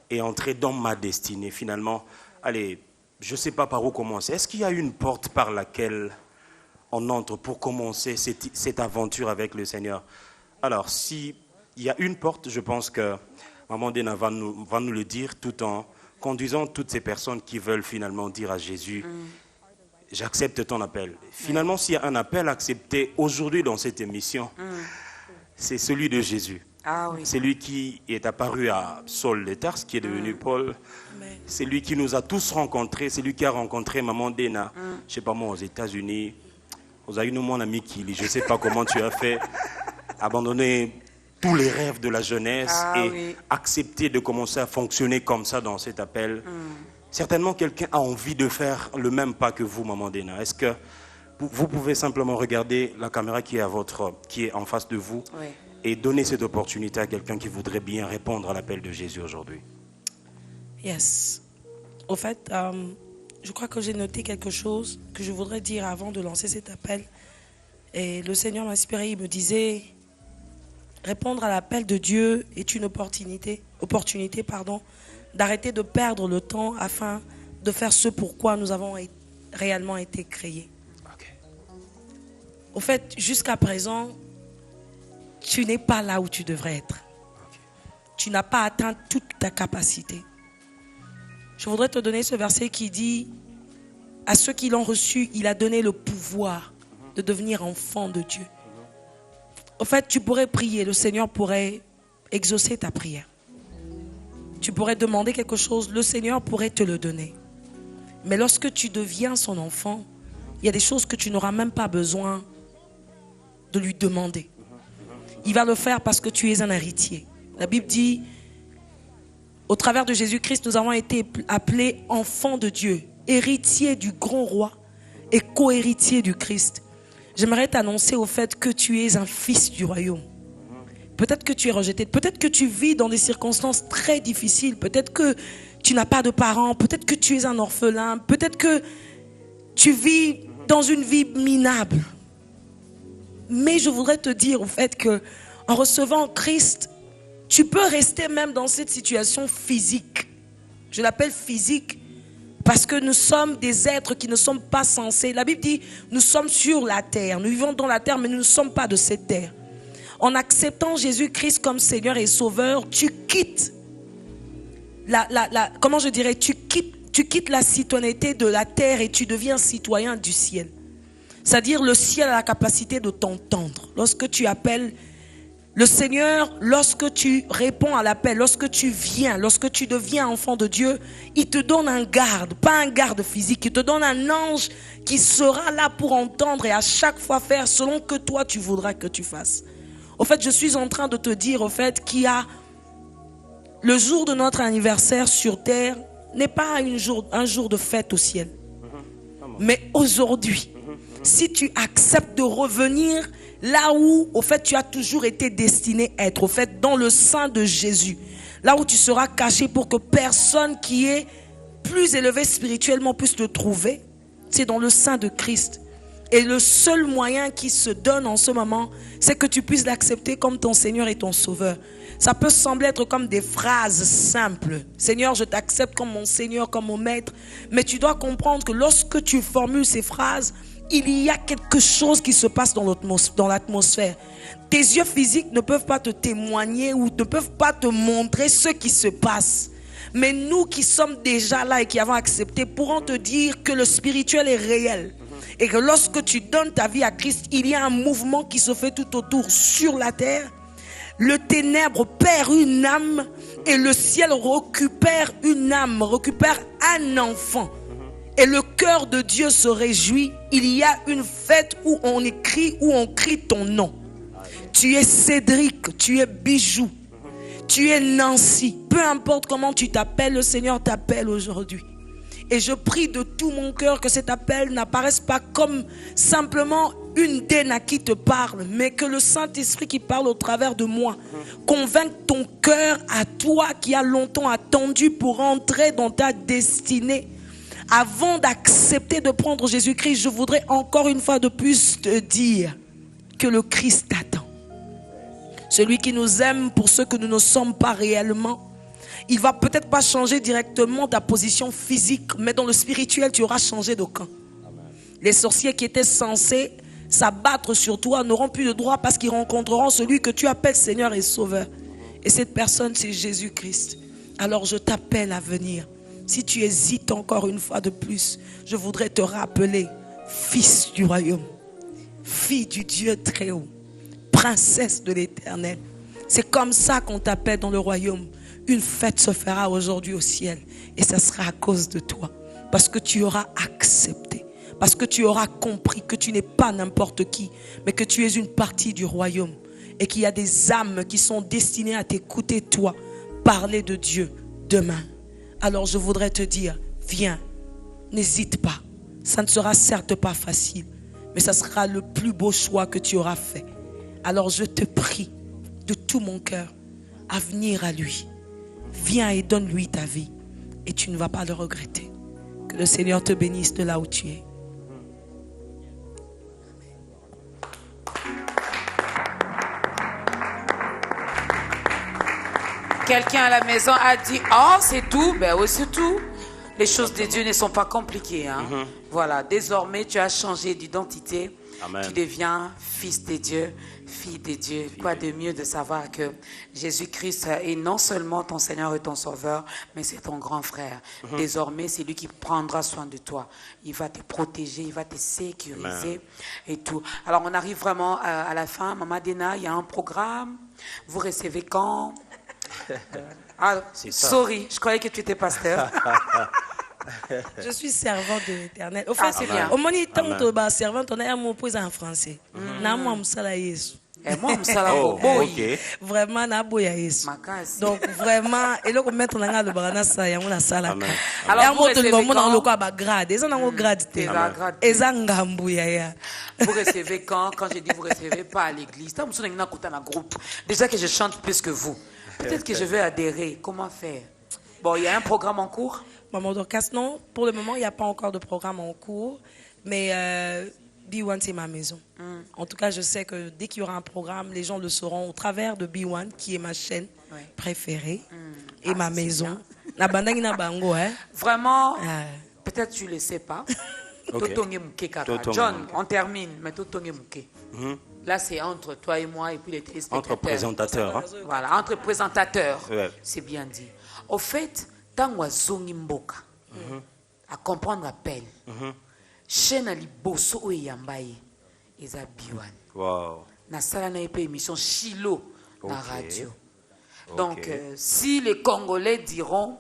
et entrer dans ma destinée. Finalement, allez, je ne sais pas par où commencer. Est-ce qu'il y a une porte par laquelle on entre pour commencer cette aventure avec le Seigneur? Alors, s'il y a une porte, je pense que Maman Dena va nous le dire tout en conduisant toutes ces personnes qui veulent finalement dire à Jésus, j'accepte ton appel. Finalement, s'il y a un appel accepté aujourd'hui dans cette émission, c'est celui de Jésus. Ah oui. C'est lui qui est apparu à Saul de Tarse, qui est devenu Paul. C'est lui qui nous a tous rencontrés. C'est lui qui a rencontré Maman Dena, je ne sais pas moi, aux États-Unis. Vous avez eu mon ami Kili, je ne sais pas comment tu as fait, abandonner tous les rêves de la jeunesse accepter de commencer à fonctionner comme ça dans cet appel. Certainement, quelqu'un a envie de faire le même pas que vous, Maman Dena. Est-ce que vous pouvez simplement regarder la caméra qui est en face de vous et donner cette opportunité à quelqu'un qui voudrait bien répondre à l'appel de Jésus aujourd'hui? Yes. Au fait, je crois que j'ai noté quelque chose que je voudrais dire avant de lancer cet appel. Et le Seigneur m'a inspiré, il me disait, répondre à l'appel de Dieu est une opportunité, d'arrêter de perdre le temps afin de faire ce pourquoi nous avons réellement été créés. Au fait, jusqu'à présent, tu n'es pas là où tu devrais être. Tu n'as pas atteint toute ta capacité. Je voudrais te donner ce verset qui dit, à ceux qui l'ont reçu, il a donné le pouvoir de devenir enfant de Dieu. En fait, tu pourrais prier, le Seigneur pourrait exaucer ta prière. Tu pourrais demander quelque chose, le Seigneur pourrait te le donner. Mais lorsque tu deviens son enfant, il y a des choses que tu n'auras même pas besoin de lui demander. Il va le faire parce que tu es un héritier. La Bible dit, au travers de Jésus-Christ, nous avons été appelés enfants de Dieu, héritiers du grand roi et co-héritiers du Christ. J'aimerais t'annoncer au fait que tu es un fils du royaume. Peut-être que tu es rejeté, peut-être que tu vis dans des circonstances très difficiles, peut-être que tu n'as pas de parents, peut-être que tu es un orphelin, peut-être que tu vis dans une vie minable. Mais je voudrais te dire au fait que en recevant Christ, tu peux rester même dans cette situation physique. Je l'appelle physique parce que nous sommes des êtres qui ne sommes pas censés. La Bible dit, nous sommes sur la terre, nous vivons dans la terre, mais nous ne sommes pas de cette terre. En acceptant Jésus-Christ comme Seigneur et Sauveur, tu quittes tu quittes la citoyenneté de la terre et tu deviens citoyen du ciel. C'est-à-dire le ciel a la capacité de t'entendre. Lorsque tu appelles le Seigneur, lorsque tu réponds à l'appel, lorsque tu viens, lorsque tu deviens enfant de Dieu, il te donne un garde, pas un garde physique, il te donne un ange qui sera là pour entendre et à chaque fois faire selon que toi tu voudras que tu fasses. Au fait, je suis en train de te dire au fait qu'il y a le jour de notre anniversaire sur terre n'est pas un jour de fête au ciel. Mais aujourd'hui, si tu acceptes de revenir là où, au fait, tu as toujours été destiné à être, au fait, dans le sein de Jésus, là où tu seras caché pour que personne qui est plus élevé spirituellement puisse te trouver, c'est dans le sein de Christ. Et le seul moyen qui se donne en ce moment, c'est que tu puisses l'accepter comme ton Seigneur et ton Sauveur. Ça peut sembler être comme des phrases simples. Seigneur, je t'accepte comme mon Seigneur, comme mon Maître. Mais tu dois comprendre que lorsque tu formules ces phrases, il y a quelque chose qui se passe dans l'atmosphère. Tes yeux physiques ne peuvent pas te témoigner ou ne peuvent pas te montrer ce qui se passe. Mais nous qui sommes déjà là et qui avons accepté pourrons te dire que le spirituel est réel. Et que lorsque tu donnes ta vie à Christ, il y a un mouvement qui se fait tout autour sur la terre. Le ténèbre perd une âme et le ciel récupère une âme, récupère un enfant. Et le cœur de Dieu se réjouit. Il y a une fête où on écrit, où on crie ton nom. Tu es Cédric, tu es Bijou, tu es Nancy. Peu importe comment tu t'appelles, le Seigneur t'appelle aujourd'hui. Et je prie de tout mon cœur que cet appel n'apparaisse pas comme simplement une déna qui te parle, mais que le Saint-Esprit qui parle au travers de moi convainque ton cœur à toi qui as longtemps attendu pour entrer dans ta destinée. Avant d'accepter de prendre Jésus-Christ, je voudrais encore une fois de plus te dire que le Christ t'attend. Celui qui nous aime pour ce que nous ne sommes pas réellement. Il va peut-être pas changer directement ta position physique, mais dans le spirituel, tu auras changé de camp. Les sorciers qui étaient censés s'abattre sur toi n'auront plus de droit parce qu'ils rencontreront celui que tu appelles Seigneur et Sauveur. Et cette personne, c'est Jésus-Christ. Alors je t'appelle à venir. Si tu hésites encore une fois de plus, je voudrais te rappeler, fils du royaume, fille du Dieu très haut, princesse de l'Éternel. C'est comme ça qu'on t'appelle dans le royaume. Une fête se fera aujourd'hui au ciel et ça sera à cause de toi. Parce que tu auras accepté. Parce que tu auras compris que tu n'es pas n'importe qui, mais que tu es une partie du royaume. Et qu'il y a des âmes qui sont destinées à t'écouter toi parler de Dieu demain. Alors je voudrais te dire, viens, n'hésite pas. Ça ne sera certes pas facile, mais ça sera le plus beau choix que tu auras fait. Alors je te prie de tout mon cœur à venir à lui. Viens et donne-lui ta vie et tu ne vas pas le regretter. Que le Seigneur te bénisse de là où tu es. Quelqu'un à la maison a dit « Oh, c'est tout ?» Ben oui, c'est tout. Les choses de Dieu ne sont pas compliquées. Hein? Voilà, désormais, tu as changé d'identité. Amen. Tu deviens fils de Dieu. Fille de Dieu, quoi de mieux de savoir que Jésus-Christ est non seulement ton Seigneur et ton Sauveur, mais c'est ton grand frère. Désormais, c'est lui qui prendra soin de toi. Il va te protéger, il va te sécuriser et tout. Alors, on arrive vraiment à la fin. Maman Dena, il y a un programme. Vous recevez quand? Sorry, je croyais que tu étais pasteur. Je suis servante de l'Éternel. Au fait, c'est bien. Au moment où tu es servante, on a un mot pour en français. Vraiment, donc vraiment, et là, on met dans le barana ça, y a une salle. Alors, vous recevez quand? Quand je dis vous recevez pas à l'église, déjà que je chante plus que vous. Peut-être que je vais adhérer. Comment faire? Bon, il y a un programme en cours? Maman Dorcas, non, pour le moment, il n'y a pas encore de programme en cours, mais B1, c'est ma maison. En tout cas, je sais que dès qu'il y aura un programme, les gens le sauront au travers de B1, qui est ma chaîne préférée, et ma maison. Vraiment, peut-être tu ne le sais pas. John, on termine, mais là, c'est entre toi et moi et puis les téléspectateurs. Entre présentateurs. Hein? Voilà, entre présentateurs. C'est bien dit. Au fait, tant que zongi mboka, à comprendre l'appel, chaîne ali bosso o yambaye, eza biwan. Wow. Na sala na épée émission Chilo na radio. Donc, si les Congolais diront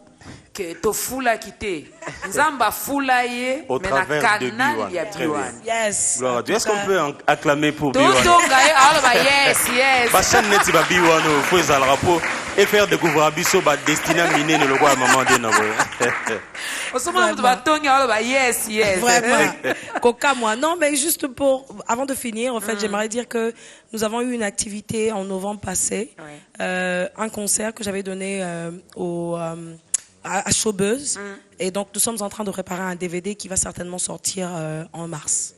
que to fula quitté, nzamba fula ye, au mais na canal ya biwan. Yes. Est-ce qu'on peut acclamer pour biwan? Yes. Bachan neti ba biwan au faut al rapport et faire découvrir abisso ba destiné à miner le roi maman de na. Yes. Vraiment. Coca moi. Non, mais juste pour avant de finir, en fait, j'aimerais dire que nous avons eu une activité en novembre passé, un concert que j'avais donné à Showbuzz. Et donc, nous sommes en train de préparer un DVD qui va certainement sortir en mars.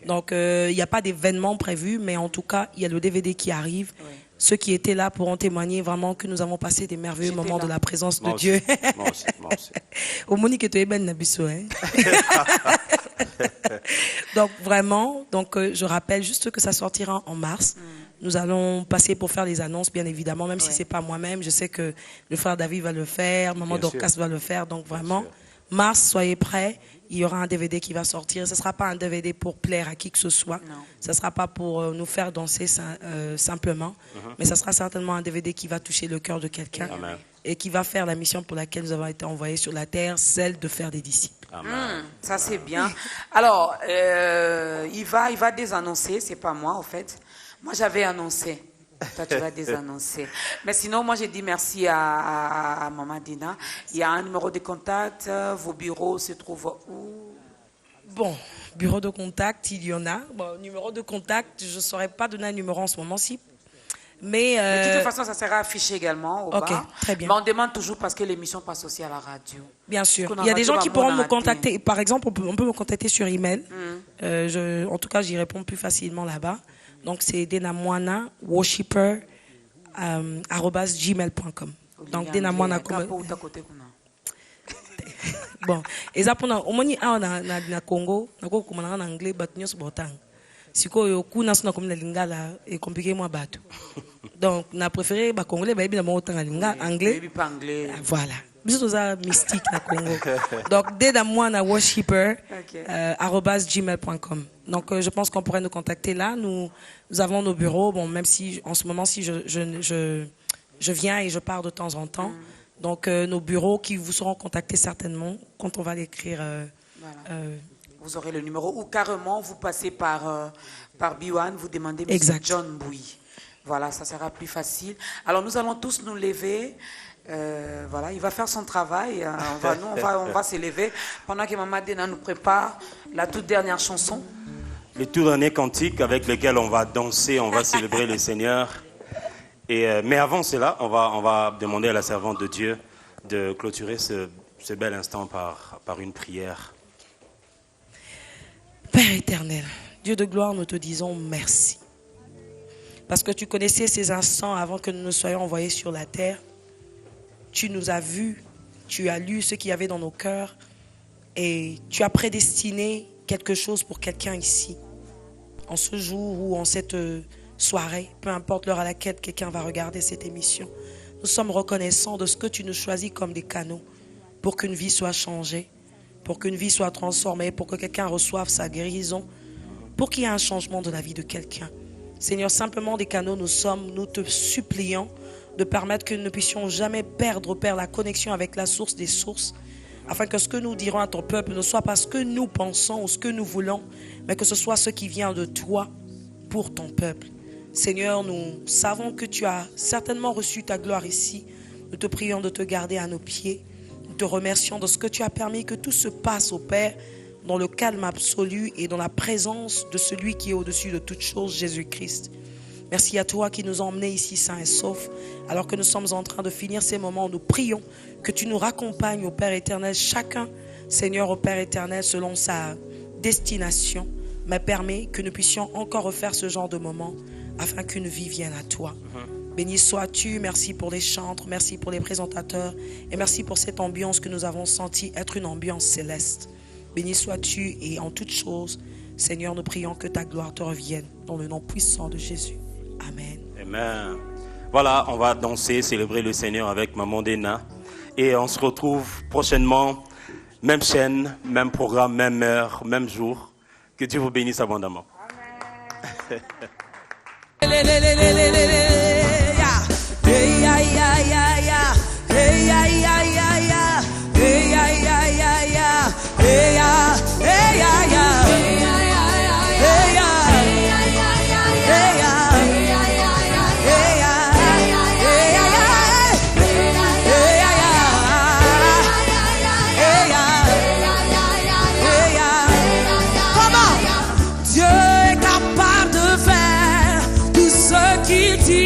Donc, il n'y a pas d'événement prévu, mais en tout cas, il y a le DVD qui arrive. Ceux qui étaient là pourront témoigner vraiment que nous avons passé des merveilleux moments de la présence de Dieu. Moi aussi. Au Monique et Ben Nabisso. Donc, vraiment, je rappelle juste que ça sortira en mars. Nous allons passer pour faire les annonces, bien évidemment, même si ce n'est pas moi-même. Je sais que le frère David va le faire, maman Dorcas va le faire. Donc, vraiment, mars, soyez prêts. Il y aura un DVD qui va sortir. Ce ne sera pas un DVD pour plaire à qui que ce soit. Ce ne sera pas pour nous faire danser simplement. Mais ce sera certainement un DVD qui va toucher le cœur de quelqu'un et qui va faire la mission pour laquelle nous avons été envoyés sur la terre, celle de faire des disciples. Ça, c'est bien. Alors, il va désannoncer. Ce n'est pas moi, en fait. Moi, j'avais annoncé. Toi, tu vas désannoncer. Mais sinon, moi, j'ai dit merci à Maman Dena. Il y a un numéro de contact. Vos bureaux se trouvent où? Bon, bureau de contact, il y en a. Bon, numéro de contact, je ne saurais pas donner un numéro en ce moment-ci. Mais de toute façon, ça sera affiché également au bas. Très bien. Mais on demande toujours parce que l'émission passe aussi à la radio. Bien sûr. Il y a des gens qui pourront me contacter. Par exemple, on peut me contacter sur email. En tout cas, j'y réponds plus facilement là-bas. Donc, c'est denamoana worshipper @gmail.com. Donc, denamoana comme. Bon, et ça pour au moins na Congo, na ko na anglais batnyo so botang. Siko yo ku na sona comme na lingala et compliqué moi bateau. Donc, na préféré ba congolais ba bi na mo tanga lingala anglais. Voilà. Biso ça mystique na Congo. Donc, denamoana worshipper @gmail.com. Donc, je pense qu'on pourrait nous contacter là. Nous avons nos bureaux. Bon, même si en ce moment, si je viens et je pars de temps en temps. Donc, nos bureaux qui vous seront contactés certainement quand on va l'écrire. Vous aurez le numéro ou carrément vous passez par B1, vous demandez M. John Bouy. Voilà, ça sera plus facile. Alors, nous allons tous nous lever. Voilà, il va faire son travail. On va se lever pendant que Maman Dena nous prépare la toute dernière chanson. Le tout dernier cantique avec lequel on va danser, on va célébrer le Seigneur. Mais avant cela, on va demander à la servante de Dieu de clôturer ce bel instant par une prière. Père éternel, Dieu de gloire, nous te disons merci. Parce que tu connaissais ces instants avant que nous ne soyons envoyés sur la terre. Tu nous as vus, tu as lu ce qu'il y avait dans nos cœurs et tu as prédestiné quelque chose pour quelqu'un ici. En ce jour ou en cette soirée, peu importe l'heure à laquelle quelqu'un va regarder cette émission. Nous sommes reconnaissants de ce que tu nous choisis comme des canaux pour qu'une vie soit changée, pour qu'une vie soit transformée, pour que quelqu'un reçoive sa guérison, pour qu'il y ait un changement de la vie de quelqu'un. Seigneur, simplement des canaux nous te supplions de permettre que nous ne puissions jamais perdre, Père, la connexion avec la source des sources, afin que ce que nous dirons à ton peuple ne soit pas ce que nous pensons ou ce que nous voulons, mais que ce soit ce qui vient de toi pour ton peuple. Seigneur, nous savons que tu as certainement reçu ta gloire ici. Nous te prions de te garder à nos pieds. Nous te remercions de ce que tu as permis que tout se passe, au Père, dans le calme absolu et dans la présence de celui qui est au-dessus de toutes choses, Jésus-Christ. Merci à toi qui nous a emmenés ici sains et saufs. Alors que nous sommes en train de finir ces moments, nous prions que tu nous raccompagnes au Père éternel, chacun, Seigneur, au Père éternel, selon sa destination, mais permets que nous puissions encore refaire ce genre de moments afin qu'une vie vienne à toi. Béni sois-tu, merci pour les chantres, merci pour les présentateurs et merci pour cette ambiance que nous avons sentie être une ambiance céleste. Béni sois-tu et en toutes choses, Seigneur, nous prions que ta gloire te revienne dans le nom puissant de Jésus. Amen. Amen. Voilà, on va danser, célébrer le Seigneur avec Maman Dena et on se retrouve prochainement, même chaîne, même programme, même heure, même jour. Que Dieu vous bénisse abondamment. Amen. Dieu est capable de faire tout ce qu'il dit.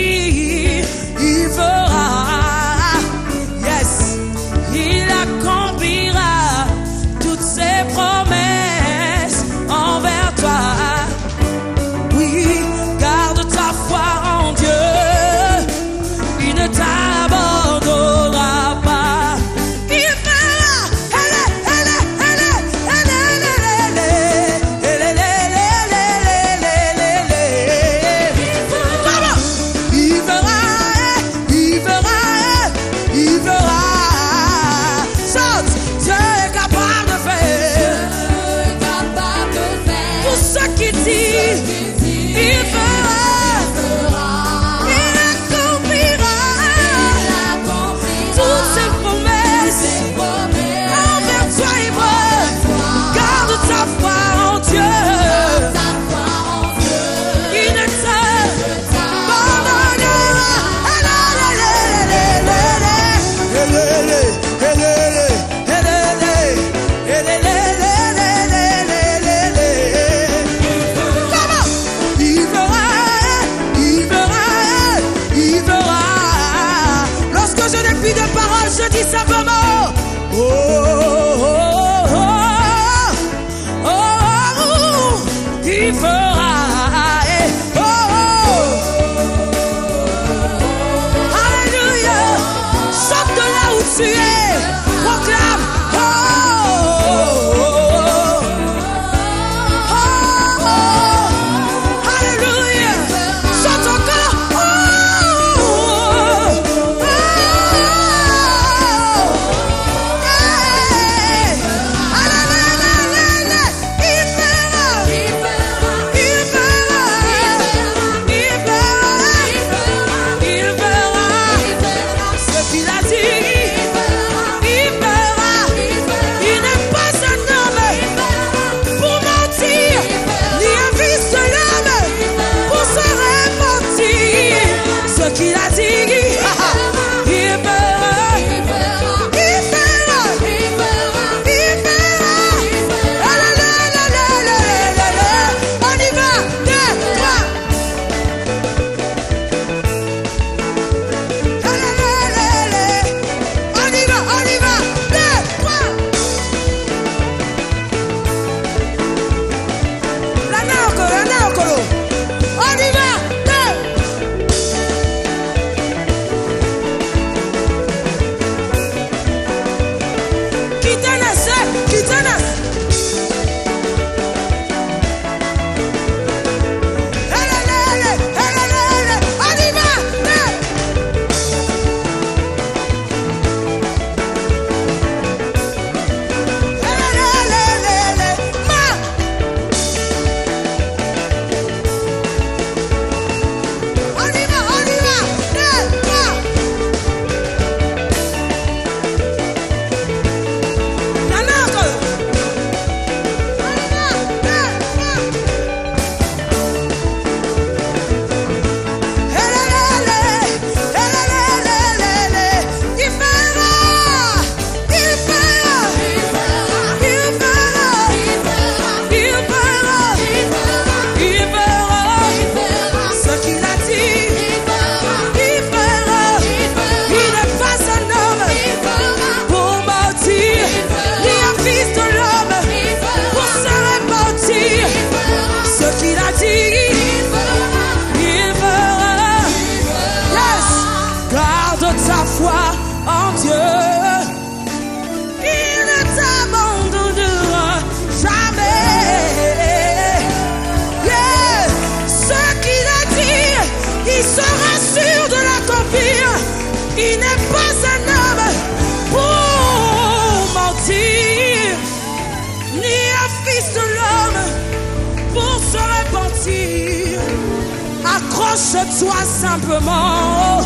accroche-toi simplement,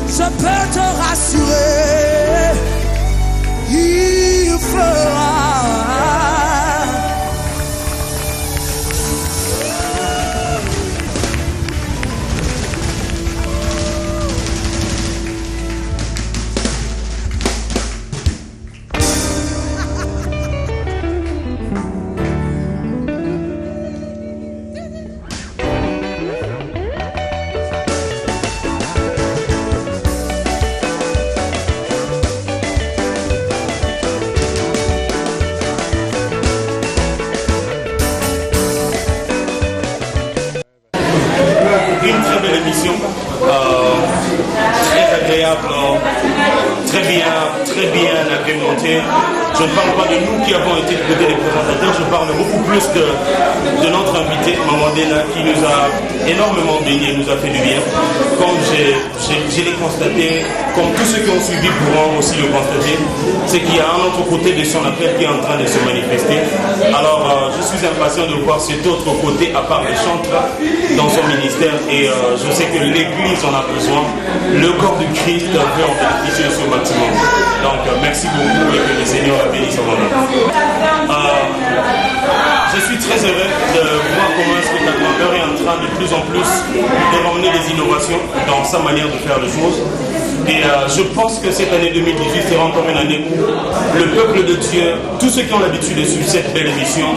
je peux te rassurer, il fera. Une très belle émission, très agréable, très bien agrémentée. Je ne parle pas de nous qui avons été du côté des présentateurs, je parle beaucoup plus de notre invité, Maman Dena, qui nous a énormément béni, nous a fait du bien. Comme je l'ai constaté, comme tous ceux qui ont suivi pourront aussi le constater, c'est qu'il y a un autre côté de son appel qui est en train de se manifester. Alors, je suis impatient de voir cet autre côté, à part le chantre, dans son ministère. Et je sais que l'Église en a besoin. Le corps du Christ veut en bénéficier au maximum. Donc, merci beaucoup et que le Seigneur la bénisse en mon nom. Je suis très heureux de voir comment est-ce que la grandeur est en train de plus en plus de ramener des innovations dans sa manière de faire les choses. Et je pense que cette année 2018 sera encore une année où le peuple de Dieu, tous ceux qui ont l'habitude de suivre cette belle émission,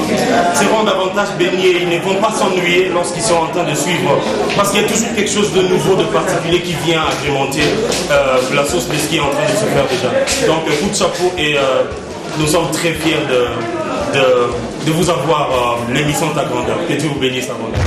seront davantage baignés. Ils ne vont pas s'ennuyer lorsqu'ils sont en train de suivre. Parce qu'il y a toujours quelque chose de nouveau, de particulier qui vient agrémenter la sauce de ce qui est en train de se faire déjà. Donc, coup de chapeau et nous sommes très fiers de vous avoir l'émission Ta Grandeur. Que Dieu vous bénisse à grandeur.